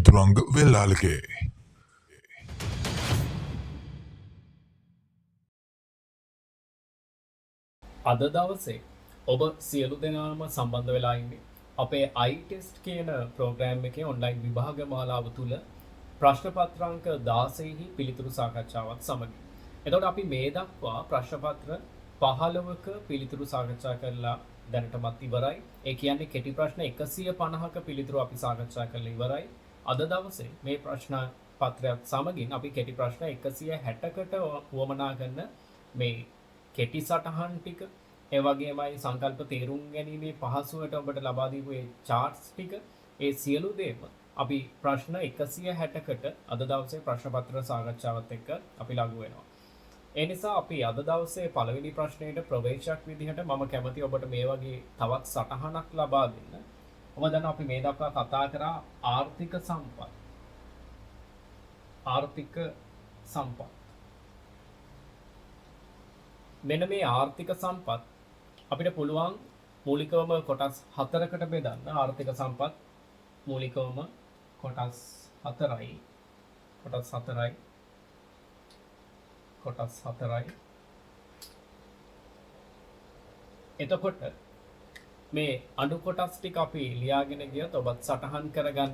මිතුරංග වෙල්ලාලගේ අද දවසේ ඔබ සියලු දෙනාම සම්බන්ධ වෙලා ඉන්නේ අපේ iTest කියන ප්‍රෝග්‍රෑම් එකේ ඔන්ලයින් විභාග මාලාව තුල ප්‍රශ්න පත්‍රාංක 16හි පිළිතුරු සාකච්ඡාවත් සමග. එතකොට අපි මේ දක්වා ප්‍රශ්න පත්‍ර 15ක පිළිතුරු සාකච්ඡා කරලා දැනටමත් ඉවරයි. ඒ කියන්නේ කෙටි ප්‍රශ්න 150ක පිළිතුරු අපි සාකච්ඡා කරලා ඉවරයි. අද දවසේ මේ ප්‍රශ්න පත්‍රයත් සමගින් අපි කෙටි ප්‍රශ්න 160කට වමනා කරන මේ කෙටි සටහන් ටික ඒ වගේමයි සංකල්ප තේරුම් ගැනීමේ පහසුවට ඔබට ලබා දීපු ඒ charts ටික ඒ සියලු දේම අපි ප්‍රශ්න 160කට අද දවසේ ප්‍රශ්න පත්‍ර සාකච්ඡාවත් එක්ක අපි ලඟු වෙනවා. ඒ නිසා අපි අද දවසේ පළවෙනි ප්‍රශ්නයට ප්‍රවේශයක් විදිහට මම කැමති ඔබට මේ වගේ තවත් සටහනක් ලබා දෙන්න. ඔබ දන්නවා අපි මේ දක්වා කතා කරා ආර්ථික සම්පත්. ආර්ථික සම්පත්. මෙන්න මේ ආර්ථික සම්පත් අපිට පුළුවන් මූලිකවම කොටස් 4කට බෙදන්න. ආර්ථික සම්පත් මූලිකවම කොටස් 4යි. එතකොට මේ අඩු කොටස් ටික අපි ලියාගෙන ගියත් ඔබත් සටහන් කරගන්න.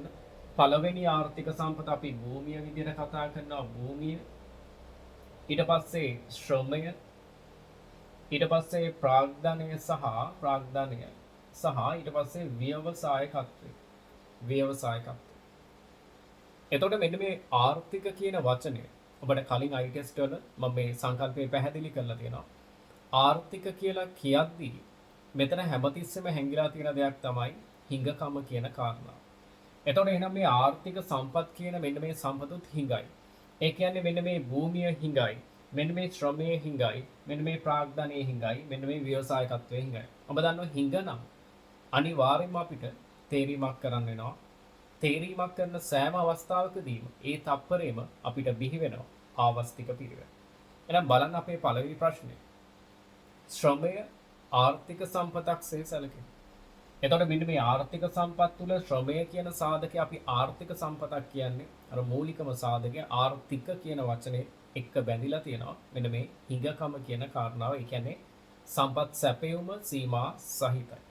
පළවෙනි ආර්ථික සම්පත අපි භූමිය විදිහට කතා කරනවා. භූමිය, ඊට පස්සේ ශ්‍රමය, ඊට පස්සේ ප්‍රාග්ධනය සහ ඊට පස්සේ ව්‍යවසායකත්වය. එතකොට මෙන්න මේ ආර්ථික කියන වචනය ඔබට කලින් iTest වල මම මේ සංකල්පය පැහැදිලි කරලා තියෙනවා. ආර්ථික කියලා කියද්දී මෙතන හැමතිස්සෙම හැංගිලා තියෙන දෙයක් තමයි හිඟකම කියන කාරණා. එතකොට එහෙනම් මේ ආර්ථික සම්පත් කියන මෙන්න මේ සම්පතුත් හිඟයි. ඒ කියන්නේ මෙන්න මේ භූමිය හිඟයි. මෙන්න මේ ශ්‍රමයේ හිඟයි, මෙන්න මේ ප්‍රාග්ධනයේ හිඟයි, මෙන්න මේ ව්‍යවසායකත්වයේ හිඟයි. ඔබ දන්නවා හිඟ නම් අනිවාර්යයෙන්ම අපිට තේරීමක් කරන්න වෙනවා. තේරීමක් කරන සෑම අවස්ථාවකදීම ඒ තප්පරේම අපිට බිහි වෙනවා ආවස්තික පිළිවෙල. එහෙනම් බලන්න අපේ පළවෙනි ප්‍රශ්නේ. ශ්‍රමය ආර්ථික සම්පතක්සේ සැලකේ. එතකොට මෙන්න මේ ආර්ථික සම්පත් තුළ ශ්‍රමය කියන සාධකය අපි ආර්ථික සම්පතක් කියන්නේ අර මූලිකම සාධකය ආර්ථික කියන වචනේ එක්ක බැඳිලා තියෙනවා. මෙන්න මේ හිඟකම කියන කාරණාව. ඒ කියන්නේ සම්පත් සැපයුම සීමා සහිතයි.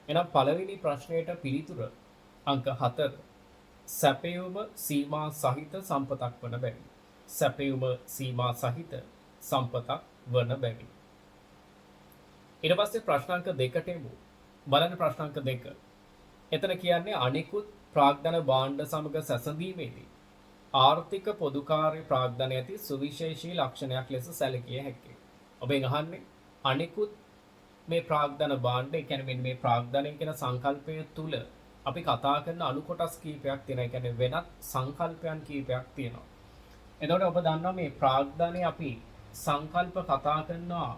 එහෙනම් පළවෙනි ප්‍රශ්නයට පිළිතුර අංක 4 සැපයුම සීමා සහිත සම්පතක් වන බැවින්. සැපයුම සීමා සහිත සම්පතක් වන බැවින්. ඊට පස්සේ ප්‍රශ්නාංක 2ට එමු. බලන්න ප්‍රශ්නාංක 2. එතන කියන්නේ අනිකුත් ප්‍රාග්ධන භාණ්ඩ සමග සැසඳීමේදී ආර්ථික පොදුකාර්ය ප්‍රාග්ධන ඇති සුවිශේෂී ලක්ෂණයක් ලෙස සැලකිය හැකියි. ඔබෙන් අහන්නේ අනිකුත් මේ ප්‍රාග්ධන භාණ්ඩ, ඒ කියන්නේ මෙන්න මේ ප්‍රාග්ධනය කියන සංකල්පය තුල අපි කතා කරන අණු කොටස් කීපයක් තියෙනවා. ඒ කියන්නේ වෙනත් සංකල්පයන් කීපයක් තියෙනවා. එතකොට ඔබ දන්නවා මේ ප්‍රාග්ධනයේ අපි සංකල්ප කතා කරනවා.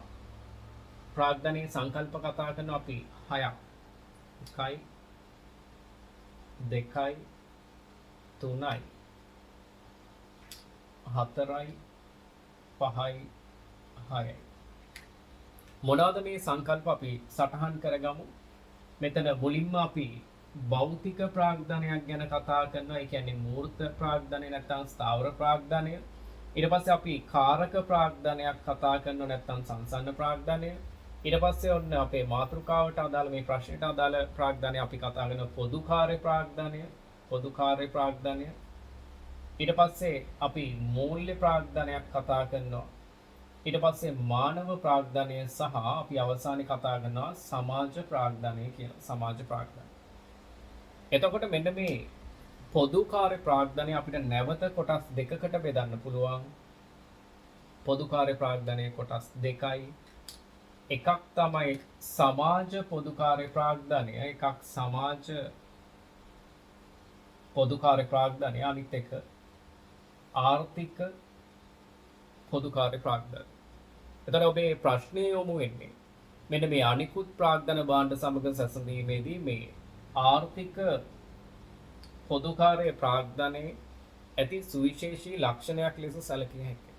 ප්‍රාග්ධනයේ සංකල්ප කතා කරනවා අපි 6ක්. 1යි 2යි 3යි 4යි 5යි 6යි. මොනවාද මේ සංකල්ප අපි සටහන් කරගමු. මෙතන මුලින්ම අපි භෞතික ප්‍රාග්ධනයක් ගැන කතා කරනවා. ඒ කියන්නේ මූර්ත ප්‍රාග්ධනය නැත්නම් ස්ථාවර ප්‍රාග්ධනය. ඊට පස්සේ අපි කාරක ප්‍රාග්ධනයක් කතා කරනවා නැත්නම් සංසන්න ප්‍රාග්ධනය. ඊට පස්සේ ඔන්න අපේ මාතෘකාවට අදාළ මේ ප්‍රශ්නෙට අදාළ ප්‍රාග්ධනය අපි කතා කරන පොදුකාර්ය ප්‍රාග්ධනය. ඊට පස්සේ අපි මූල්‍ය ප්‍රාග්ධනයක් කතා කරනවා. ඊට පස්සේ මානව ප්‍රාග්ධනය සහ අපි අවසානයේ කතා කරනවා සමාජ ප්‍රාග්ධනය කියන සමාජ ප්‍රාග්ධනය. එතකොට මෙන්න මේ පොදුකාර්ය ප්‍රාග්ධනය අපිට නැවත කොටස් දෙකකට බෙදන්න පුළුවන්. පොදුකාර්ය ප්‍රාග්ධනය කොටස් දෙකයි. එකක් තමයි සමාජ පොදුකාර්ය ප්‍රාග්ධනය, එකක් සමාජ පොදුකාර්ය ප්‍රාග්ධනය, අනිත් එක ආර්ථික පොදුකාර්ය ප්‍රාග්ධනය. එතකොට ඔබේ ප්‍රශ්නය යොමු වෙන්නේ මෙන්න මේ අනිකුත් ප්‍රාග්ධන භාණ්ඩ සමග සැසඳීමේදී මේ ආර්ථික පොදුකාර්ය ප්‍රාග්ධනයේ ඇති සුවිශේෂී ලක්ෂණයක් ලෙස සැලකිය හැකියි.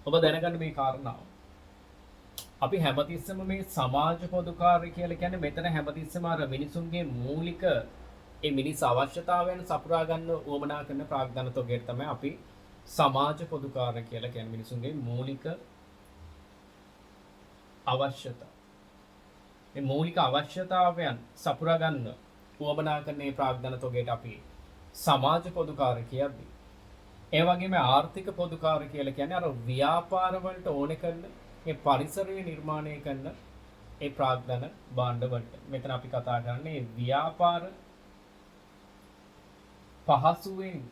ඔබ දැනගන්න මේ කාරණාව. අපි හැමතිස්සම මේ සමාජ පොදුකාර්ය කියලා කියන්නේ මෙතන හැමතිස්සම අර මිනිසුන්ගේ මූලික ඒ මිනිස් අවශ්‍යතාවයන් සපුරා ගන්න උවමනා කරන ප්‍රාග්ධන තොගයට තමයි අපි සමාජ පොදුකාර කියලා කියන්නේ. මිනිසුන්ගේ මූලික අවශ්‍යතා. මේ මූලික අවශ්‍යතාවයන් සපුරා ගන්න උවමනා කරන මේ ප්‍රාග්ධන තොගයට අපි සමාජ පොදුකාර කියද්දී ඒ වගේම ආර්ථික පොදුකාර කියලා කියන්නේ අර ව්‍යාපාර වලට ඕනේ කරන මේ පරිසරය නිර්මාණය කරන ඒ ප්‍රාග්ධන භාණ්ඩ වලට. මෙතන අපි කතා කරන්නේ ව්‍යාපාර පහසුවෙන්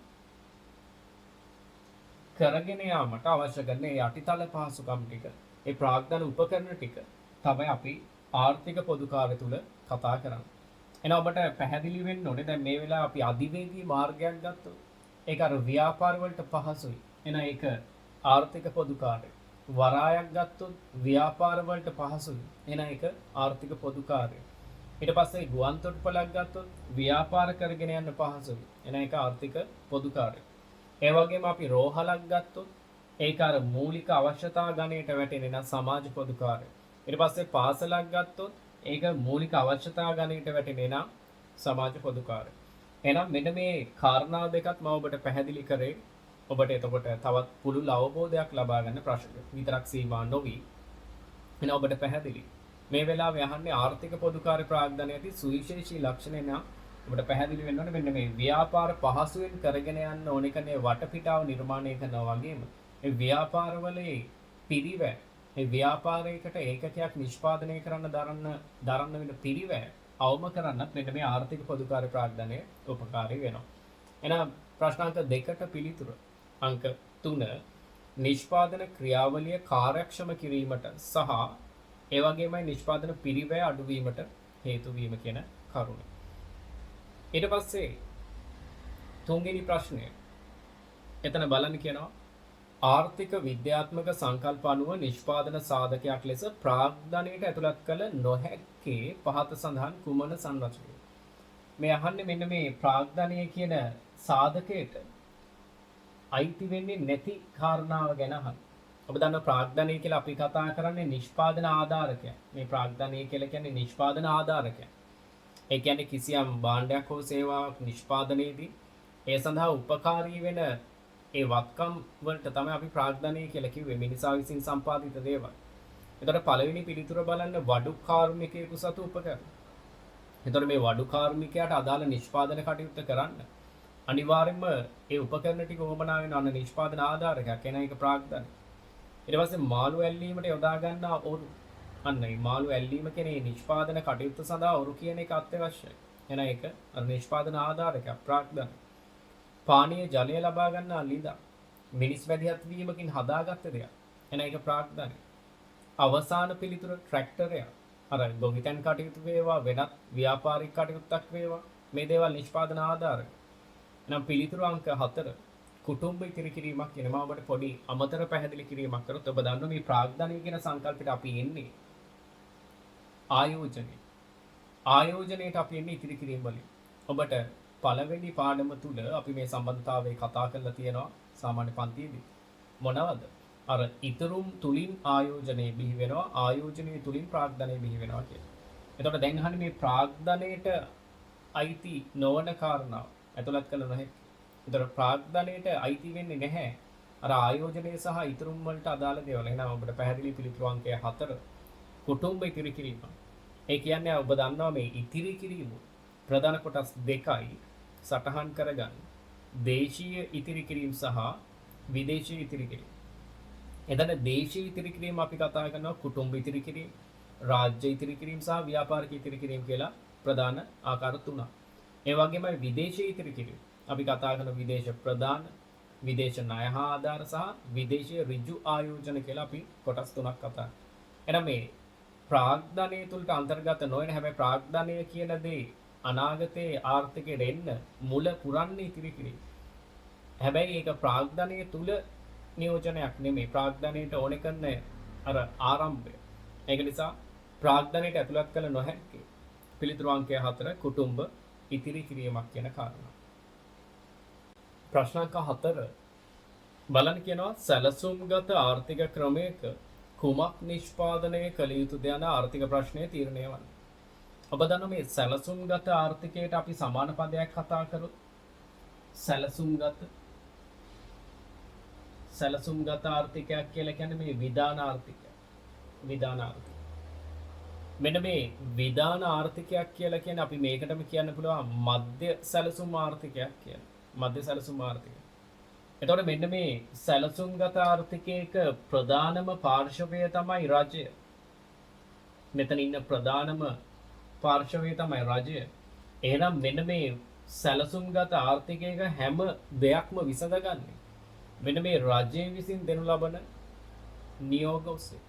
කරගෙන යාමට අවශ්‍ය කරන ඒ යටිතල පහසුකම් ටික, ඒ ප්‍රාග්ධන උපකරණ ටික තමයි අපි ආර්ථික පොදුකාරය තුල කතා කරන්නේ. එහෙනම් ඔබට පැහැදිලි වෙන්න ඕනේ දැන් මේ වෙලාව අපි අධිවේගී මාර්ගයක් ගත්තොත් ඒක අර ව්‍යාපාර වලට පහසුයි. එහෙනම් ඒක ආර්ථික පොදුකාරය. වරායක් ගත්තොත් ව්‍යාපාර වලට පහසුයි. එහෙනම් ඒක ආර්ථික පොදුකාරය. ඊට පස්සේ ගුවන් තොටුපළක් ගත්තොත් ව්‍යාපාර කරගෙන යන්න පහසුයි. එහෙනම් ඒක ආර්ථික පොදුකාරය. ඒ වගේම අපි රෝහලක් ගත්තොත් ඒක අර මූලික අවශ්‍යතා ගණයට වැටෙන නම් සමාජ පොදුකාරය. ඊට පස්සේ පාසලක් ගත්තොත් ඒක මූලික අවශ්‍යතා ගණයට වැටෙන නම් සමාජ පොදුකාරය. එහෙනම් මෙන්න මේ කාරණා දෙකත් මම ඔබට පැහැදිලි කරේ. ඔබට එතකොට තවත් පුළුල් අවබෝධයක් ලබා ගන්න ප්‍රශ්න විතරක් සීමා නොවි. එහෙනම් ඔබට පැහැදිලි. මේ වෙලාවේ අහන්නේ ආර්ථික පොදුකාරය ප්‍රාග්ධනයේදී සුවිශේෂී ලක්ෂණ නම් ඔබට පැහැදිලි වෙන්න ඕනේ මෙන්න මේ ව්‍යාපාර පහසුවෙන් කරගෙන යන්න ඕනේ කනේ වටපිටාව නිර්මාණය කරනවා වගේම ඒ ව්‍යාපාරවලේ පිරිවැය ඒ ව්‍යාපාරයකට ඒකකයක් නිෂ්පාදනය කරන්න දරන්න වෙන පිරිවැය අවම කරන්නත් මෙන්න මේ ආර්ථික පොදුකාරය ප්‍රාග්ධනය උපකාරී වෙනවා. එහෙනම් ප්‍රශ්න අංක 2ට පිළිතුර අංක 3 නිෂ්පාදන ක්‍රියාවලිය කාර්යක්ෂම කිරීමට සහ ඒ වගේමයි නිෂ්පාදන පිරිවැය අඩුවීමට හේතු වීම කියන කරුණ. ඊට පස්සේ තුන්වෙනි ප්‍රශ්නය එතන බලන්න කියනවා ආර්ථික විද්‍යාත්මක සංකල්ප අනුව නිෂ්පාදන සාධකයක් ලෙස ප්‍රාග්ධනයට ඇතුළත් කළ නොහැක්කේ පහත සඳහන් කුමන සංරචනය. මේ අහන්නේ මෙන්න මේ ප්‍රාග්ධනය කියන සාධකයට අයිති වෙන්නේ නැති කාරණාව ගැන අහන්න. ඔබ දන්න ප්‍රාග්ධනය කියලා අපි කතා කරන්නේ නිෂ්පාදන ආධාරකයක්. මේ ප්‍රාග්ධනය කියලා කියන්නේ නිෂ්පාදන ආධාරකයක්. ඒ කියන්නේ කිසියම් භාණ්ඩයක් හෝ සේවාවක් නිෂ්පාදනයේදී ඒ සඳහා උපකාරී වෙන ඒ වත්කම් වලට තමයි අපි ප්‍රාග්ධනය කියලා කිව්වේ. මිනිසා විසින් සම්පාදිත දේවල්. එතකොට පළවෙනි පිළිතුර බලන්න වඩු කාර්මිකයෙකු සතු උපකරණ. එතකොට මේ වඩු කාර්මිකයාට අදාළ නිෂ්පාදන කටයුත්ත කරන්න අනිවාර්යයෙන්ම ඒ උපකරණ ටික වමනා වෙන අන්න නිෂ්පාදන ආධාරකයක් එන එක ප්‍රාග්ධනය. ඊට පස්සේ මාළු ඇල්ලීමට යොදා ගන්නා ඔරු. අන්න ඒ මාළු ඇල්ලීම කියන්නේ නිෂ්පාදන කටයුත්ත සඳහා ඔරු කියන එක අත්‍යවශ්‍යයි. එන එක අර නිෂ්පාදන ආධාරකයක් ප්‍රාග්ධනය. පානීය ජලය ලබා ගන්නා ලිඳ මිනිස් මැදිහත් වීමකින් හදාගත්ත දෙයක්. එන එක ප්‍රාග්ධනය. අවසාන පිළිතුර ට්‍රැක්ටරය. අර ගොවිතැන් කටයුතු වේවා වෙනත් ව්‍යාපාරික කටයුත්තක් වේවා මේ දේවල් නිෂ්පාදන ආධාරක. එහෙනම් පිළිතුරු අංක 4 කුටුම්බ ඉතිරි කිරීමක් කියනවා. ඔබට පොඩි අමතර පැහැදිලි කිරීමක් කරොත් ඔබ දන්නවා මේ ප්‍රාග්ධනය කියන සංකල්පයට අපි එන්නේ ආයෝජනය. ආයෝජනයට අපි එන්නේ ඉතිරි කිරීම වලින්. ඔබට පළවෙනි පාඩම තුල අපි මේ සම්බන්ධතාවය කතා කරලා තියෙනවා සාමාන්‍ය පන්තියේදී. මොනවද? අර ඉතුරුම් තුලින් ආයෝජනය බිහි වෙනවා, ආයෝජනයේ තුලින් ප්‍රාග්ධනය බිහි වෙනවා කියලා. එතකොට දැන් අහන්නේ මේ ප්‍රාග්ධනයට අයිති නොවන කාරණා ඇතුළත් කළ නැහැ. එතකොට ප්‍රාග්ධනයට අයිති වෙන්නේ නැහැ අර ආයෝජනය සහ ඉතුරුම් වලට අදාළ දේවල්. එහෙනම් ඔබට පැහැදිලි පිළිතුරු අංකය 4 කුටුම්බ ඉතිරි කිරීම. ඒ කියන්නේ ඔබ දන්නවා මේ ඉතිරි කිරීම ප්‍රධාන කොටස් දෙකයි සටහන් කරගන්න. දේශීය ඉතිරි කිරීම සහ විදේශීය ඉතිරි කිරීම. එතන දේශීය ඉතිරි කිරීම අපි කතා කරනවා කුටුම්බ ඉතිරි කිරීම, රාජ්‍ය ඉතිරි කිරීම සහ ව්‍යාපාරික ඉතිරි කිරීම කියලා ප්‍රධාන ආකාර තුනක්. ඒ වගේම විදේශීය ඉතිරි කිරීම අපි කතා කරන විදේශ ප්‍රධාන, විදේශ ණය හා ආධාර සහ විදේශීය ඍජු ආයෝජන කියලා අපි කොටස් තුනක් කතා. එහෙනම් මේ ප්‍රාග්ධනය තුලට අන්තර්ගත නොවන හැබැයි ප්‍රාග්ධනය කියන දේ අනාගතයේ ආර්ථිකයට එන්න මුල පුරන්නේ ඉතිරි කිරීම. හැබැයි ඒක ප්‍රාග්ධනය තුල නියෝජනයක් නෙමෙයි. ප්‍රාග්ධනයට ඕනේ කරන අර ආරම්භය. ඒක නිසා ප්‍රාග්ධනයට ඇතුළත් කළ නොහැකි. පිළිතුරු අංකය 4 කුටුම්බ ඉතිරි කිරීමක් කියන කාරණා. ප්‍රශ්න අංක 4 බලන්න කියනවා සැලසුම්ගත ආර්ථික ක්‍රමයක කුමක් නිෂ්පාදනය කළ යුතුද යන ආර්ථික ප්‍රශ්නය තීරණය වන්නේ. ඔබ දන්නවා මේ සැලසුම්ගත ආර්ථිකයට අපි සමාන පදයක් කතා කරොත් සැලසුම්ගත ආර්ථිකයක් කියලා කියන්නේ මේ විධාන ආර්ථිකය. විධාන ආර්ථිකය. මෙන්න මේ විධාන ආර්ථිකයක් කියලා කියන්නේ අපි මේකටම කියන්න පුළුවන් මධ්‍ය සැලසුම් ආර්ථිකයක් කියලා. මධ්‍ය සැලසුම් ආර්ථිකය. එතකොට මෙන්න මේ සැලසුම්ගත ආර්ථිකයක ප්‍රධානම පාර්ශවය තමයි රජය. මෙතන ඉන්න ප්‍රධානම පාර්ශවය තමයි රජය. එහෙනම් මෙන්න මේ සැලසුම්ගත ආර්ථිකයක හැම දෙයක්ම විසඳගන්නේ මෙන්න මේ රජය විසින් දෙනු ලබන නියෝග ඔස්සේ.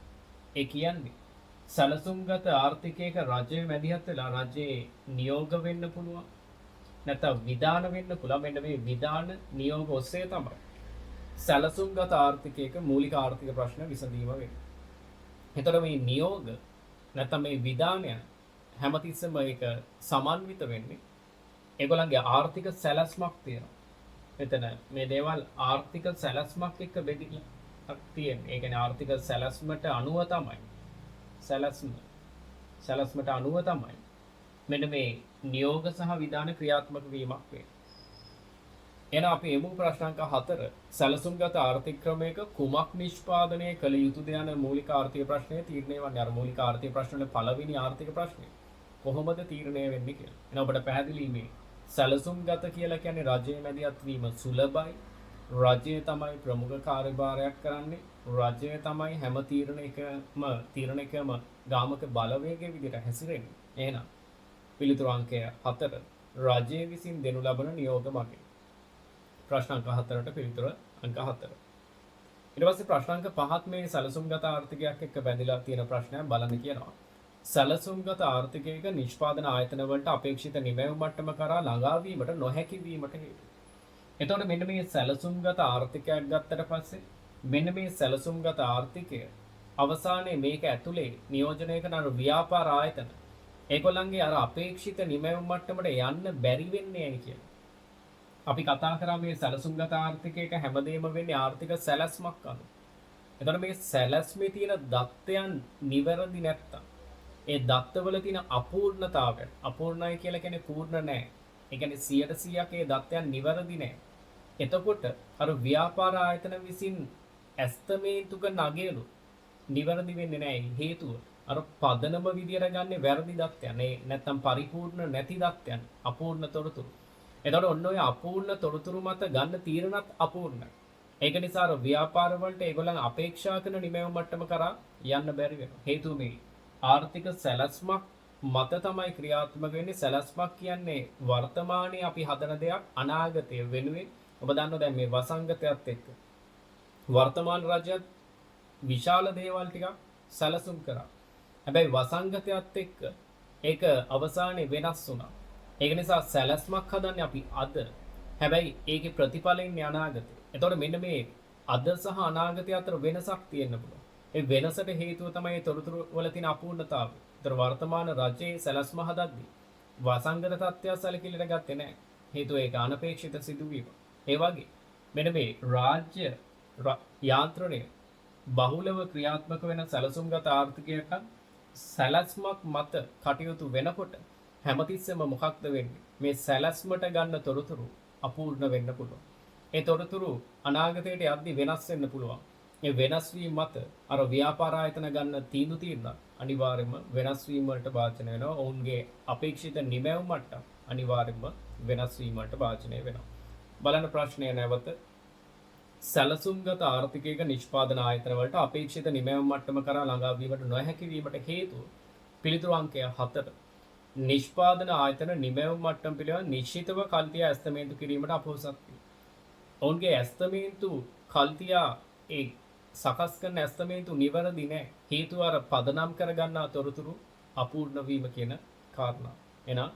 ඒ කියන්නේ සැලසුම්ගත ආර්ථිකයක රජය මැදිහත් වෙලා රජයේ නියෝග වෙන්න පුළුවන්. නැත්නම් විධාන වෙන්න පුළුවන්. මෙන්න මේ විධාන නියෝග ඔස්සේ තමයි සැලසුම්ගත ආර්ථිකයක මූලික ආර්ථික ප්‍රශ්න විසඳීම වෙන්නේ. එතකොට මේ නියෝග නැත්නම් මේ විධානය හැමතිස්සෙම ඒක සමන්විත වෙන්නේ ඒගොල්ලන්ගේ ආර්ථික සැලැස්මක් තියෙනවා. මෙතන මේ දේවල් ආර්ථික සැලැස්මක් එක්ක බෙදීලා තියෙන්නේ. ඒ කියන්නේ ආර්ථික සැලැස්මට අනුව තමයි සැලැස්මට අනුව තමයි මෙන්න මේ නියෝග සහ විධාන ක්‍රියාත්මක වීමක් වෙන්නේ. එහෙනම් අපි එමු ප්‍රශ්නාංක 4 සැලසුම්ගත ආර්ථික ක්‍රමයක කුමක් නිෂ්පාදනය කළ යුතුද යන මූලික ආර්ථික ප්‍රශ්නය තීරණය වන්නේ. අර මූලික ආර්ථික ප්‍රශ්නේ පළවෙනි ආර්ථික ප්‍රශ්නේ කොහොමද තීරණය වෙන්නේ කියලා. එහෙනම් ඔබට පැහැදිලි මේ සැලසුම්ගත කියලා කියන්නේ රජයේ මැදිහත් වීම සුලභයි. රජය තමයි ප්‍රමුඛ කාර්යභාරයක් කරන්නේ. රජය තමයි හැම තීරණයකම ගාමක බලවේගයේ විදිහට හැසිරෙන්නේ. එහෙනම් පිළිතුරු අංකය 4 රජය විසින් දෙනු ලබන නියෝග මගින්. ප්‍රශ්න අංක 4ට පිළිතුර අංක 4. ඊට පස්සේ ප්‍රශ්න අංක 5ත් මේ සැලසුම්ගත ආර්ථිකයක් එක්ක බැඳලා තියෙන ප්‍රශ්නයක් බලන්න කියනවා. සැලසුම්ගත ආර්ථිකයක නිෂ්පාදන ආයතන වලට අපේක්ෂිත නිමැවුම් මට්ටම කරා ළඟා වීමට නොහැකි වීමට හේතු. එතකොට මෙන්න මේ සැලසුම්ගත ආර්ථිකයක් ගත්තට පස්සේ මෙන්න මේ සැලසුම්ගත ආර්ථිකය අවසානයේ මේක ඇතුලේ නියෝජනය කරන ව්‍යාපාර ආයතන ඒගොල්ලන්ගේ අර අපේක්ෂිත නිමැවුම් මට්ටමට යන්න බැරි වෙන්නේ ඇයි කියලා. අපි කතා කරා මේ සැලසුම්ගත ආර්ථිකයක හැමදේම වෙන්නේ ආර්ථික සැලැස්මක් අනුව. එතකොට මේ සැලැස්මේ තියෙන දත්තයන් නිවැරදි නැත්තම් ඒ දත්තවල තියෙන අපූර්ණතාවය අපූර්ණයි කියලා කියන්නේ පූර්ණ නැහැ. ඒ කියන්නේ 100%ක් ඒ දත්තයන් නිවැරදි නැහැ. එතකොට අර ව්‍යාපාර ආයතන විසින් ඇස්තමේන්තුක නගයලු නිවැරදි වෙන්නේ නැහැ. හේතුව අර පදනම විදියට ගන්නේ වැරදි දත්තයන්. ඒ නැත්තම් පරිපූර්ණ නැති දත්තයන් අපූර්ණ තොරතුරු. එතකොට ඔන්න ඔය අපූර්ණ තොරතුරු මත ගන්න තීරණත් අපූර්ණයි. ඒක නිසා අර ව්‍යාපාර වලට ඒගොල්ලන් අපේක්ෂා කරන නිමැවුම් මට්ටම කරා යන්න බැරි වෙනවා. හේතුව මේ ආර්ථික සැලැස්මක් මත තමයි ක්‍රියාත්මක වෙන්නේ. සැලැස්මක් කියන්නේ වර්තමානයේ අපි හදන දෙයක් අනාගතය වෙනුවෙන්. ඔබ දන්නවා දැන් මේ වසංගතයත් එක්ක වර්තමාන රජයත් විශාල දේවල් ටිකක් සැලසුම් කරා. හැබැයි වසංගතයත් එක්ක ඒක අවසානයේ වෙනස් වුණා. ඒක නිසා සැලැස්මක් හදන්නේ අපි අද. හැබැයි ඒකේ ප්‍රතිඵලෙන්නේ අනාගතේ. එතකොට මෙන්න මේ අද සහ අනාගතය අතර වෙනසක් තියෙන්න පුළුවන්. ඒ වෙනසට හේතුව තමයි තොරතුරු වල තියෙන අපූර්ණතාවය. ඒතර වර්තමාන රජයේ සැලැස්ම හදද්දී වසංගත තත්ත්වය සැලකිලිට ගත්තේ නැහැ. හේතුව ඒක අනපේක්ෂිත සිදුවීම. ඒ වගේ මෙන්න මේ රාජ්‍ය යාන්ත්‍රණය බහුලව ක්‍රියාත්මක වෙන සැලසුම්ගත ආර්ථිකයක සැලැස්මක් මත කටයුතු වෙනකොට හැමතිස්සෙම මොකක්ද වෙන්නේ? මේ සැලැස්මට ගන්න තොරතුරු අපූර්ණ වෙන්න පුළුවන්. ඒ තොරතුරු අනාගතයට යද්දී වෙනස් වෙන්න පුළුවන්. ඒ වෙනස් වීම මත අර ව්‍යාපාර ආයතන ගන්න තීන්දුව අනිවාර්යයෙන්ම වෙනස් වීම වලට භාජනය වෙනවා. ඔවුන්ගේ අපේක්ෂිත නිමැවුම් මට්ටම අනිවාර්යයෙන්ම වෙනස් වීම වලට භාජනය වෙනවා. බලන්න ප්‍රශ්නය නැවත සැලසුම්ගත ආර්ථිකයක නිෂ්පාදන ආයතන වලට අපේක්ෂිත නිමැවුම් මට්ටම කරා ළඟා වීමට නොහැකි වීමට හේතුව පිළිතුරු අංකය 4 නිෂ්පාදන ආයතන නිමැවුම් මට්ටම පිළිබඳ නිශ්චිතව කල්තිය ඇස්තමේන්තු කිරීමට අපොහොසත් වීම. ඔවුන්ගේ ඇස්තමේන්තු කල්තියා ඒ සකස් කරන ඇස්තමේන්තු නිවැරදි නැහැ. හේතුව අර පදනම් කරගන්නා තොරතුරු අපූර්ණ වීම කියන කාරණා. එහෙනම්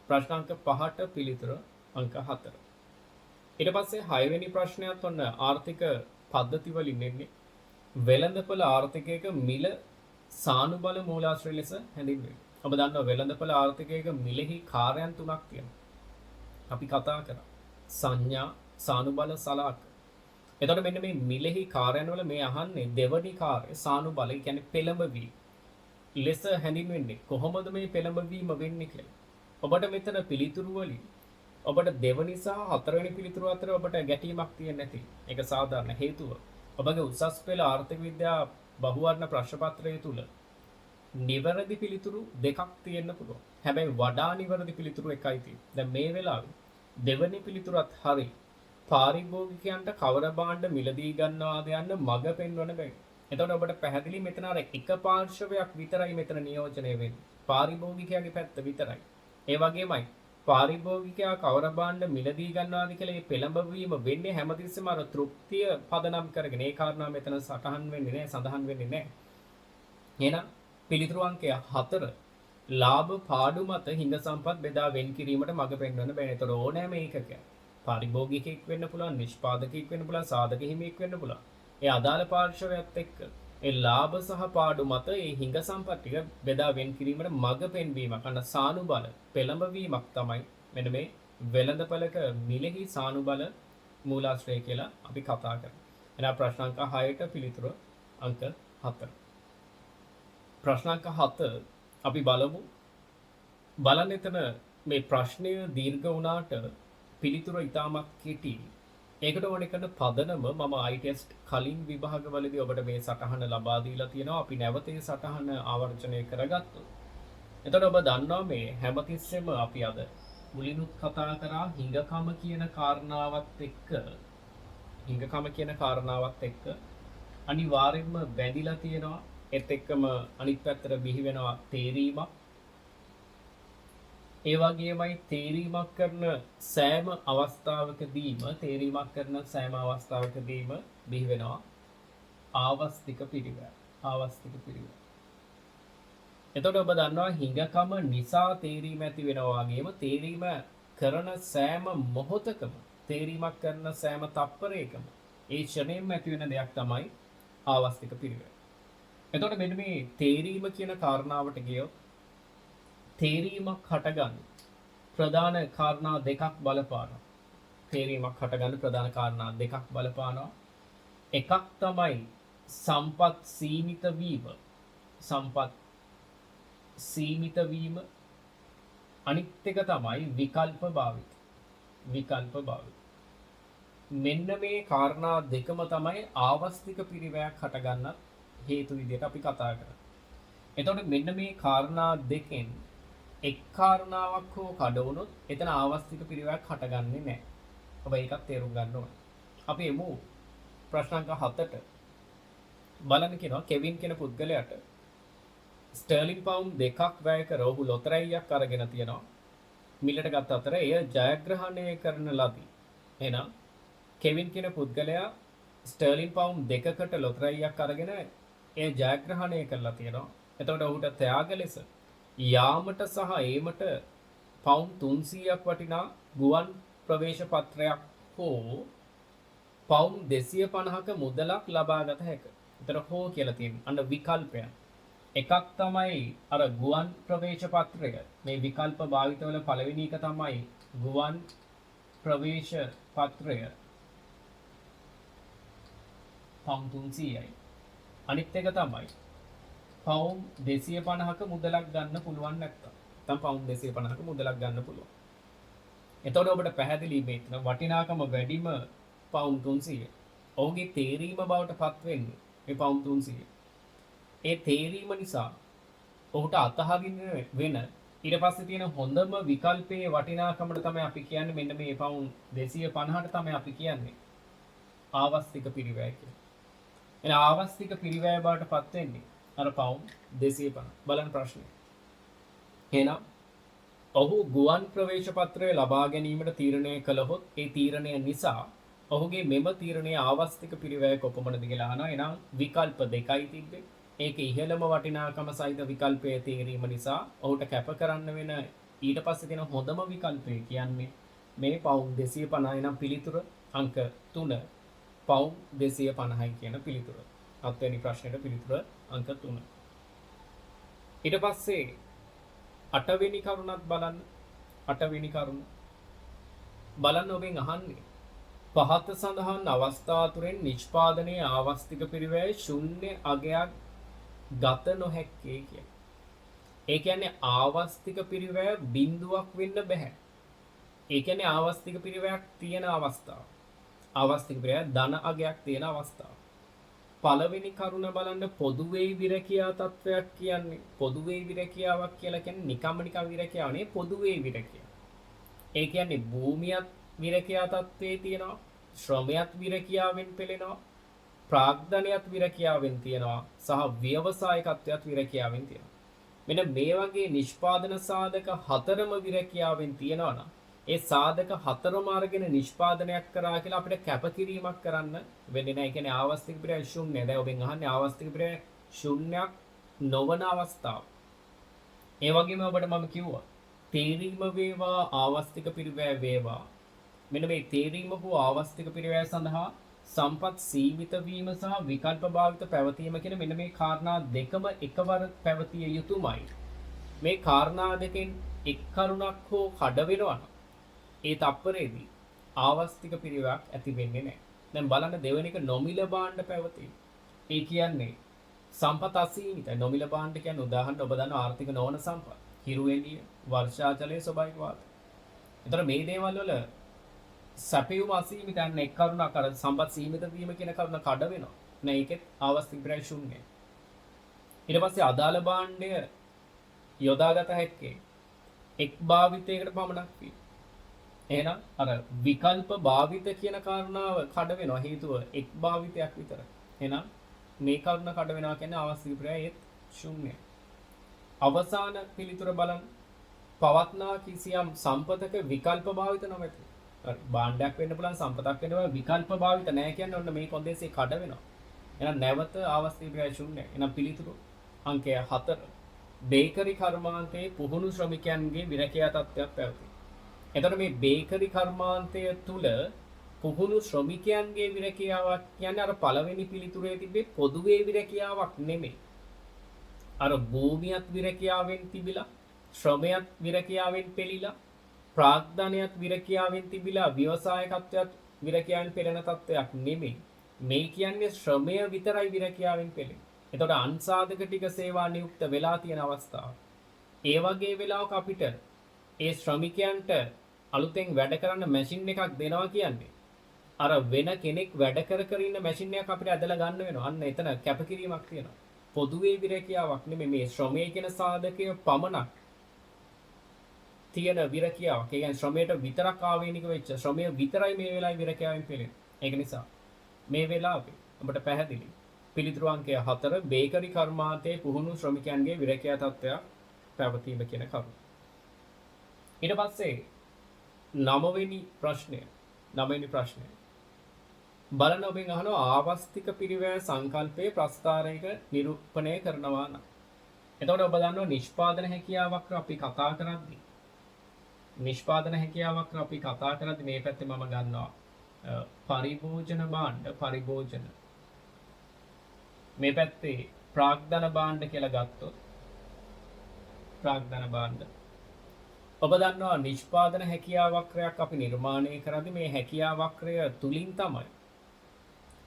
ප්‍රශ්න අංක 5ට පිළිතුර අංක 4. ඊට පස්සේ 6 වෙනි ප්‍රශ්නයත් ඔන්න ආර්ථික පද්ධති වලින් එන්නේ. වෙළඳපොළ ආර්ථිකයක මිල සානුබල මූලාශ්‍රය ලෙස හැඳින්වෙනවා. ඔබ දන්නවා වෙළඳපොළ ආර්ථිකයක මිලෙහි කාර්යයන් 3ක් තියෙනවා. අපි කතා කරා සංඥා සානුබල සලාක. එතකොට මෙන්න මේ මිලෙහි කාර්යයන් වල මේ අහන්නේ දෙවනි කාර්ය සානුබල කියන්නේ පෙළඹවීම. ලෙස හැඳින්වෙන්නේ කොහොමද මේ පෙළඹවීම වෙන්නේ කියලා. ඔබට මෙතන පිළිතුරු වලින් ඔබට දෙවනි සහ හතරවෙනි පිළිතුරු අතර ඔබට ගැටීමක් තියෙන්නේ නැති. ඒක සාධාරණ හේතුව. ඔබගේ උසස් පෙළ ආර්ථික විද්‍යා බහුවර්ණ ප්‍රශ්න පත්‍රය තුල නිවැරදි පිළිතුරු දෙකක් තියෙන්න පුළුවන්. හැබැයි වඩා නිවැරදි පිළිතුරු එකයි තියෙන්නේ. දැන් මේ වෙලාවේ දෙවනි පිළිතුරත් හරි. පාරිභෝගිකයන්ට කවර භාණ්ඩ මිලදී ගන්නවාද යන්න මඟ පෙන්වන බැරි. එතකොට ඔබට පැහැදිලි මෙතන අර එක පාර්ශවයක් විතරයි මෙතන නියෝජනය වෙන්නේ. පාරිභෝගිකයාගේ පැත්ත විතරයි. ඒ වගේමයි පාරිභෝගිකයා කවර භාණ්ඩ මිලදී ගන්නවාද කියලා මේ පෙළඹවීම වෙන්නේ හැමතිස්සෙම අර තෘප්තිය පදනම් කරගෙන. ඒ කාරණා මෙතන සටහන් වෙන්නේ නැහැ, සඳහන් වෙන්නේ නැහැ. එහෙනම් පිළිතුරු අංකය 4 ලාභ පාඩු මත හිඟ සම්පත් බෙදා වෙන් කිරීමට මඟ පෙන්වන බෑ. ඒතර ඕනෑම ඒකකයක් පාරිභෝගිකයෙක් වෙන්න පුළුවන්, නිෂ්පාදකයෙක් වෙන්න පුළුවන්, සාධක හිමියෙක් වෙන්න පුළුවන්. ඒ අදාළ පාර්ශවයත් එක්ක ඒ ලාභ සහ පාඩු මත ඒ හිඟ සම්පත් ටික බෙදා වෙන් කිරීමට මඟ පෙන්වීමක්, අන්න සානුබල පෙළඹවීමක් තමයි මෙන්න මේ වෙළඳපළක මිලෙහි සානුබල මූලාශ්‍රය කියලා අපි කතා කරන්නේ. එහෙනම් ප්‍රශ්න අංක 6ට පිළිතුර අංක 4. ප්‍රශ්න අංක 7 අපි බලන්න එතන මේ ප්‍රශ්නය දීර්ඝ වුණාට පිළිතුර ඉතාමත් කෙටි. ඒකට ඕනේ කරන පදනම මම ITest කලින් විභාගවලදී ඔබට මේ සටහන ලබා දීලා තියෙනවා. අපි නැවත ඒ සටහන ආවර්ජනය කරගත්තොත්. එතකොට ඔබ දන්නවා මේ හැමතිස්සෙම අපි අද මුලිනුත් කතා කරා හිඟකම කියන කාරණාවත් එක්ක අනිවාර්යයෙන්ම බැඳිලා තියෙනවා. ඒත් එක්කම අනිත් පැත්තට බිහි වෙනවා තේරීමක්. ඒ වගේමයි තේරීමක් කරන සෑම අවස්ථාවකදීම බිහි වෙනවා ආවස්තික පිරිවැය. එතකොට ඔබ දන්නවා හිඟකම නිසා තේරීම ඇති වෙනවා වගේම තේරීම කරන සෑම මොහොතකම, තේරීමක් කරන සෑම තප්පරයකම ඒ ක්ෂණයෙන්ම ඇති වෙන දෙයක් තමයි ආවස්තික පිරිවැය. එතකොට මෙන්න මේ තේරීම කියන කාරණාවට ගියොත් තේරීමක් හටගන්න ප්‍රධාන කාරණා දෙකක් බලපානවා. එකක් තමයි සම්පත් සීමිත වීම. අනිත් එක තමයි විකල්ප භාවිත. මෙන්න මේ කාරණා දෙකම තමයි ආවස්තික පිරිවැයක් හටගන්නත් හේතු විදිහට අපි කතා කරන්නේ. එතකොට මෙන්න මේ කාරණා දෙකෙන් එක් කාරණාවක් හෝ කඩ වුණොත් එතන ආවස්තික පිරිවැයක් හටගන්නේ නැහැ. ඔබ ඒකත් තේරුම් ගන්න ඕනේ. අපි එමු ප්‍රශ්න අංක 7ට. බලන්න කියනවා කෙවින් කියන පුද්ගලයාට ස්ටර්ලින් පවුන්ඩ් 2ක් වැය කර ඔහු ලොතරැයියක් අරගෙන තියෙනවා. මිලට ගත් අතර එය ජයග්‍රහණය කරන ලදී. එහෙනම් කෙවින් කියන පුද්ගලයා ස්ටර්ලින් පවුන්ඩ් 2කට ලොතරැයියක් අරගෙන එය ජයග්‍රහණය කරලා තියෙනවා. එතකොට ඔහුට ත්‍යාග ලෙස යාමට සහ ඒමට පවුන්ඩ් 300ක් වටිනා ගුවන් ප්‍රවේශ පත්‍රයක් හෝ පවුන්ඩ් 250ක මුදලක් ලබා ගත හැකිය. එතන හෝ කියලා තියෙනවා. අන්න විකල්පයන්. එකක් තමයි අර ගුවන් ප්‍රවේශ පත්‍රය. මේ විකල්ප භාවිතවල පළවෙනි එක තමයි ගුවන් ප්‍රවේශ පත්‍රය. පවුන්ඩ් 300යි. අනිත් එක තමයි පවුන්ඩ් 250ක මුදලක් ගන්න පුළුවන් නැත්තම්. පවුන්ඩ් 250ක මුදලක් ගන්න පුළුවන්. එතකොට ඔබට පැහැදිලි මේක වටිනාකම වැඩිම පවුන්ඩ් 300. ඔහුගේ තේරීම බවට පත් වෙන්නේ මේ පවුන්ඩ් 300. ඒ තේරීම නිසා ඔහුට අතහරින්න වෙන ඊට පස්සේ තියෙන හොඳම විකල්පයේ වටිනාකමට තමයි අපි කියන්නේ මෙන්න මේ පවුන්ඩ් 250ට තමයි අපි කියන්නේ ආවස්තික පිරිවැය කියලා. එන ආවස්තික පිරිවැය බවට පත් වෙන්නේ අර පවුන්ඩ් 250. බලන්න ප්‍රශ්නේ. එහෙනම් ඔහු ගුවන් ප්‍රවේශ පත්‍රය ලබා ගැනීමට තීරණය කළහොත් ඒ තීරණය නිසා ඔහුගේ මෙම තීරණයේ ආවස්තික පිරිවැය කොපමණද කියලා අහනවා. එහෙනම් විකල්ප දෙකයි තිබ්බේ. ඒක ඉහළම වටිනාකම සහිත විකල්පයේ තීරීම නිසා ඔහුට කැප කරන්න වෙන ඊට පස්සේ තියෙන හොඳම විකල්පය කියන්නේ මේ පවුන්ඩ් 250. එනම් පිළිතුර අංක 3 පවුන්ඩ් 250යි කියන පිළිතුර. 7 වෙනි ප්‍රශ්නෙට පිළිතුර අංක 3. ඊට පස්සේ 8 වෙනි කරුණත් බලන්න. 8 වෙනි කරුණ බලන්න ඔබෙන් අහන්නේ පහත සඳහන් අවස්ථා තුනෙන් නිෂ්පාදනයේ ආවස්තික පිරිවැය ශුන්‍ය අගයක් ගත නොහැක්කේ කියලා. ඒ කියන්නේ ආවස්තික පිරිවැය බිඳුවක් වෙන්න බෑ. ඒ කියන්නේ ආවස්තික පිරිවැයක් තියෙන අවස්ථාව. ආවස්තික පිරිවැය ධන අගයක් තියෙන අවස්ථාව. පළවෙනි කරුණ බලන්න පොදුවේ විරකියා තත්වයක් කියන්නේ පොදුවේ විරකියාවක් කියලා කියන්නේ නිකම් විරකියාව නෙවෙයි පොදුවේ විරකියාව. ඒ කියන්නේ භූමියත් විරකියා තත්වයේ තියෙනවා, ශ්‍රමයත් විරකියාවෙන් පෙළෙනවා, ප්‍රාග්ධනයත් විරකියාවෙන් තියෙනවා, සහ ව්‍යවසායකත්වයත් විරකියාවෙන් තියෙනවා. මෙන්න මේ වගේ නිෂ්පාදන සාධක හතරම විරකියාවෙන් තියෙනවා නම් ඒ සාධක හතරම අරගෙන නිෂ්පාදනයක් කරා කියලා අපිට කැපකිරීමක් කරන්න වෙන්නේ නැහැ. ඒ කියන්නේ ආවස්තික පිරිවැය ශුන්‍ය. දැන් ඔබෙන් අහන්නේ ආවස්තික පිරිවැය ශුන්‍යයක් නොවන අවස්ථාව. ඒ වගේම ඔබට මම කිව්වා තේරීම වේවා ආවස්තික පිරිවැය වේවා. මෙන්න මේ තේරීම හෝ ආවස්තික පිරිවැය සඳහා සම්පත් සීමිත වීම සහ විකල්ප භාවිත පැවතීම කියන මෙන්න මේ කාරණා දෙකම එකවර පැවතිය යුතුමයි. මේ කාරණා දෙකෙන් එක් කරුණක් හෝ කඩ වෙනවා නම් ඒ තප්පරේදී ආවස්තික පිරිවැයක් ඇති වෙන්නේ නැහැ. දැන් බලන්න දෙවෙනි එක නොමිල භාණ්ඩ පැවතීම. ඒ කියන්නේ සම්පත් අසීමිතයි. නොමිල භාණ්ඩ කියන්නේ උදාහරණ ඔබ දන්න ආර්ථික නොවන සම්පත්. හිරු එළිය, වර්ෂාචලයේ ස්වභාවික වාතය. ඒතර මේ දේවල් වල සැපයුම අසීමිතයන් එක් කරුණක් අර සම්පත් සීමිත වීම කියන කරුණ කඩ වෙනවා. නෑ ඒකෙත් ආවස්තික පිරිවැය ශුන්‍යයි. ඊට පස්සේ අදාළ භාණ්ඩය යොදාගත හැක්කේ එක් භාවිතයකට පමණක් වී. එහෙනම් අර විකල්ප භාවිත කියන කාරණාව කඩ වෙනවා හේතුව එක් භාවිතයක් විතරයි. එහෙනම් මේ කරුණ කඩ වෙනවා කියන්නේ ආවස්තික පිරිවැය ඒත් ශුන්‍යයි. අවසාන පිළිතුර බලන්න පවත්නා කිසියම් සම්පතක විකල්ප භාවිත නොමැති. හරි භාණ්ඩයක් වෙන්න පුළුවන් සම්පතක් වෙන්න පුළුවන් විකල්ප භාවිත නැහැ කියන්නේ ඔන්න මේ කොන්දේසේ කඩ වෙනවා. එහෙනම් නැවත ආවස්තික පිරිවැය ශුන්‍යයි. එහෙනම් පිළිතුරු අංකය 4 බේකරි කර්මාන්තයේ පුහුණු ශ්‍රමිකයන්ගේ විරකියා තත්ත්වයක් පැවතී. එතකොට මේ බේකරි කර්මාන්තය තුල පුහුණු ශ්‍රමිකයන්ගේ විරකියාවක් කියන්නේ අර පළවෙනි පිළිතුරේ තිබේ පොදුවේ විරකියාවක් නෙමෙයි. අර භූමියත් විරකියාවෙන් තිබිලා, ශ්‍රමයත් විරකියාවෙන් පෙළිලා, ප්‍රාග්ධනයත් විරකියාවෙන් තිබිලා, ව්‍යවසායකත්වයත් විරකියාවෙන් පෙළෙන තත්ත්වයක් නෙමෙයි. මේ කියන්නේ ශ්‍රමය විතරයි විරකියාවෙන් පෙළෙන්නේ. එතකොට අන්සාධක ටික සේවා නියුක්ත වෙලා තියෙන අවස්ථාව. ඒ වගේ වෙලාවක අපිට ඒ ශ්‍රමිකයන්ට අලුතෙන් වැඩ කරන්න මැෂින් එකක් දෙනවා කියන්නේ අර වෙන කෙනෙක් වැඩ කර ඉන්න මැෂින් එකක් අපිට ඇදලා ගන්න වෙනවා. අන්න එතන කැපකිරීමක් තියෙනවා. පොදුවේ විරකියාවක් නෙමෙයි මේ ශ්‍රමයේ කියන සාධකය පමණක් තියෙන විරකියාවක්. ඒ කියන්නේ ශ්‍රමයට විතරක් ආවේනික වෙච්ච ශ්‍රමය විතරයි මේ වෙලාවේ විරකියාවෙන් පෙළෙන්නේ. ඒක නිසා මේ වෙලාවේ අපිට පැහැදිලි පිළිතුරු අංකය 4 බේකරි කර්මාන්තයේ පුහුණු ශ්‍රමිකයන්ගේ විරකියා තත්ත්වයක් පැවතීම කියන කරුණ. ඊට පස්සේ 9 වෙනි ප්‍රශ්නය බලන්න ඔබෙන් අහනවා ආවස්තික පිරිවැය සංකල්පයේ ප්‍රස්ථාරයක නිරූපණය කරනවා නම්. එතකොට ඔබ දන්නවා නිෂ්පාදන හැකියාවක් අපි කතා කරද්දී මේ පැත්තේ මම ගන්නවා පරිභෝජන භාණ්ඩ පරිභෝජන. මේ පැත්තේ ප්‍රාග්ධන භාණ්ඩ කියලා ගත්තොත් ප්‍රාග්ධන භාණ්ඩ. ඔබ දන්නවා නිෂ්පාදන හැකියා වක්‍රයක් අපි නිර්මාණය කරද්දී මේ හැකියා වක්‍රය තුලින් තමයි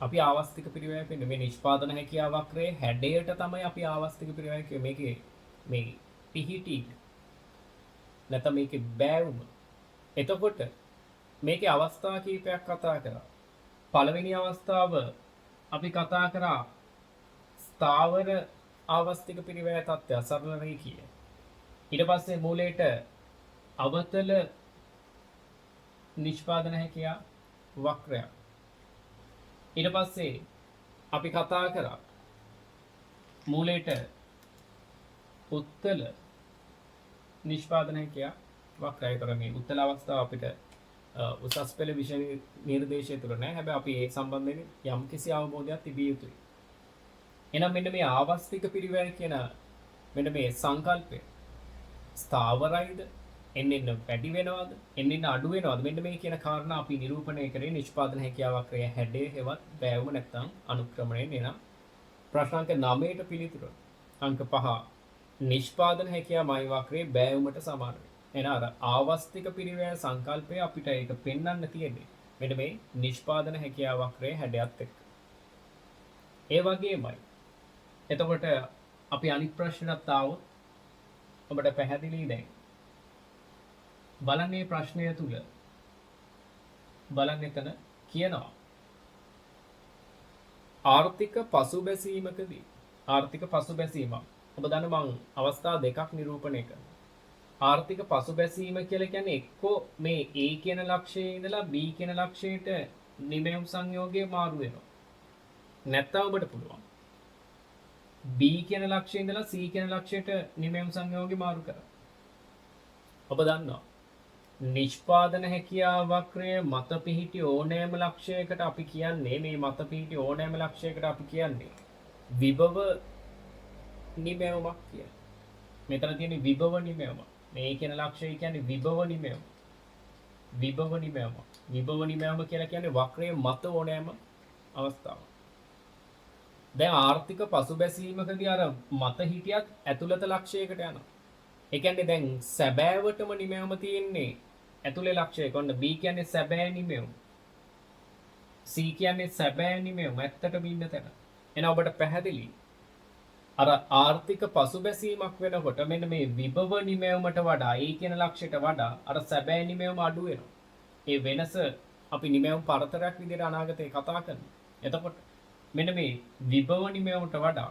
අපි ආවස්තික පිරිවැය පෙන්නේ. මේ නිෂ්පාදන හැකියා වක්‍රයේ හැඩයට තමයි අපි ආවස්තික පිරිවැය කියේ. මේකේ මේ පිහිටි නැත්නම් මේකේ බෑවුම. එතකොට මේකේ අවස්ථා කීපයක් කතා කරා. පළවෙනි අවස්ථාව අපි කතා කරා ස්ථාවර ආවස්තික පිරිවැය තත්ත්වය සරල රේඛීය. ඊට පස්සේ මූලයට අවතල නිෂ්පාදන හැකියා වක්‍රයක්. ඊට පස්සේ අපි කතා කරා මූලයට උත්තල නිෂ්පාදන හැකියා වක්‍රය. තොර මේ උත්තල අවස්ථාව අපිට උසස් පෙළ විෂය නිර්දේශය තුළ නැහැ. හැබැයි අපි ඒ සම්බන්ධයෙන් යම්කිසි අවබෝධයක් තිබිය යුතුයි. එහෙනම් මෙන්න මේ ආවස්තික පිරිවැය කියන මෙන්න මේ සංකල්පය ස්ථාවරයිද එන්න වැඩි වෙනවද එන්න අඩු වෙනවද මෙන්න මේ කියන කාරණා අපි නිරූපණය කරේ නිෂ්පාදන හැකියා වක්‍රයේ හැඩය හෙවත් බෑවුම නැත්නම් අනුක්‍රමණය වෙන ප්‍රශ්න අංක 9ට පිළිතුර අංක 5 නිෂ්පාදන හැකියා මයි වක්‍රයේ බෑවුමට සමාන වෙනවා. එහෙනම් අර ආවස්තික පිරිවැය සංකල්පය අපිට ඒක පෙන්වන්න තියෙන්නේ මෙන්න මේ නිෂ්පාදන හැකියා වක්‍රයේ හැඩයත් එක්ක. ඒ වගේමයි එතකොට අපි අනිත් ප්‍රශ්නට ආවොත් ඔබට පැහැදිලි දැන්. බලන්න මේ ප්‍රශ්නය තුල බලන්න එතන කියනවා ආර්ථික පසුබැසීමකදී ආර්ථික පසුබැසීමක් ඔබ දන්න මං අවස්ථා දෙකක් නිරූපණය කරනවා. ආර්ථික පසුබැසීම කියලා කියන්නේ එක්කෝ මේ A කියන ලක්ෂයේ ඉඳලා B කියන ලක්ෂයට නිමැවුම් සංයෝගය මාරු වෙනවා. නැත්නම් ඔබට පුළුවන් B කියන ලක්ෂයේ ඉඳලා C කියන ලක්ෂයට නිමැවුම් සංයෝගය මාරු කරන්න. ඔබ දන්නවා නිෂ්පාදන හැකියාව වක්‍රය මත පිහිටි ඕනෑම ලක්ෂයකට අපි කියන්නේ මේ මත පිහිටි ඕනෑම ලක්ෂයකට අපි කියන්නේ විභව නිමැවුමක් කියලා. මෙතන තියෙන විභව නිමැවුම. මේ කියන ලක්ෂය කියන්නේ විභව නිමැවුම. විභව නිමැවුම. විභව නිමැවුම කියලා කියන්නේ වක්‍රයේ මත ඕනෑම අවස්ථාවක්. දැන් ආර්ථික පසුබැසීමකදී අර මත හිටියත් ඇතුළත ලක්ෂයකට යනවා. ඒ කියන්නේ දැන් සැබෑවටම නිමැවුම තියෙන්නේ ඇතුලේ ලක්ෂයක. ඔන්න B කියන්නේ සැබෑ නිමැවුම. C කියන්නේ සැබෑ නිමැවුම. ඇත්තටම ඉන්න තැන. එහෙනම් ඔබට පැහැදිලි අර ආර්ථික පසුබැසීමක් වෙනකොට මෙන්න මේ විභව නිමැවුමට වඩා A කියන ලක්ෂයට වඩා අර සැබෑ නිමැවුම අඩු වෙනවා. ඒ වෙනස අපි නිමැවුම් පරතරයක් විදිහට අනාගතේ කතා කරනවා. එතකොට මෙන්න මේ විභව නිමැවුමට වඩා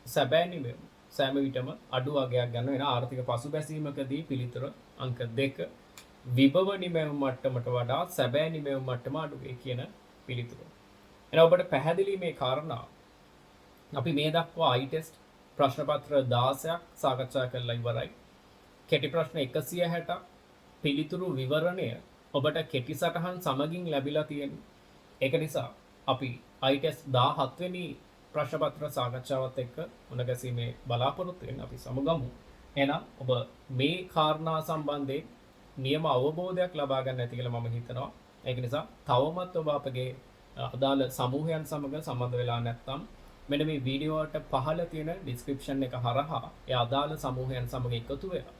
සැබෑ නිමැවුම සෑම විටම අඩු වගයක් ගන්න වෙන ආර්ථික පසුබැසීමකදී පිළිතුර අංක 2 විභව නිමැවුම් මට්ටමට වඩා සැබෑ නිමැවුම් මට්ටම අඩු වේ කියන පිළිතුර. එහෙනම් ඔබට පැහැදිලි මේ කාරණා අපි මේ දක්වා ITEST ප්‍රශ්න පත්‍ර 16ක් සාකච්ඡා කරලා ඉවරයි. කෙටි ප්‍රශ්න 160ක් පිළිතුරු විවරණය ඔබට කෙටි සටහන් සමගින් ලැබිලා තියෙනවා. ඒක නිසා අපි ITEST 17 වෙනි ප්‍රශ්න පත්‍ර සාකච්ඡාවත් එක්ක මුණ ගැසීමේ බලාපොරොත්තු වෙන අපි සමුගමු. එහෙනම් ඔබ මේ කාරණා සම්බන්ධයෙන් නියම අවබෝධයක් ලබා ගන්න ඇති කියලා මම හිතනවා. ඒක නිසා තවමත් ඔබ අපගේ අදාළ සමූහයන් සමග සම්බන්ධ වෙලා නැත්නම් මෙන්න මේ වීඩියෝ වලට පහළ තියෙන ඩිස්ක්‍රිප්ෂන් එක හරහා ඒ අදාළ සමූහයන් සමග එකතු වෙලා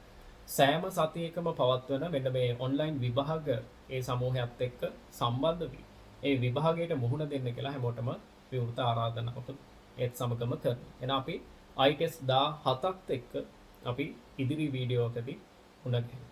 සෑම සතියකම පවත්වන මෙන්න මේ ඔන්ලයින් විභාග ඒ සමූහයත් එක්ක සම්බන්ධ වී ඒ විභාගයට මුහුණ දෙන්න කියලා හැමෝටම විවෘත ආරාධනාවක් ඒත් සමගම කරනවා. එහෙනම් අපි ITEST 17ත් එක්ක අපි ඉදිරි වීඩියෝකදී මුණ ගැහෙමු.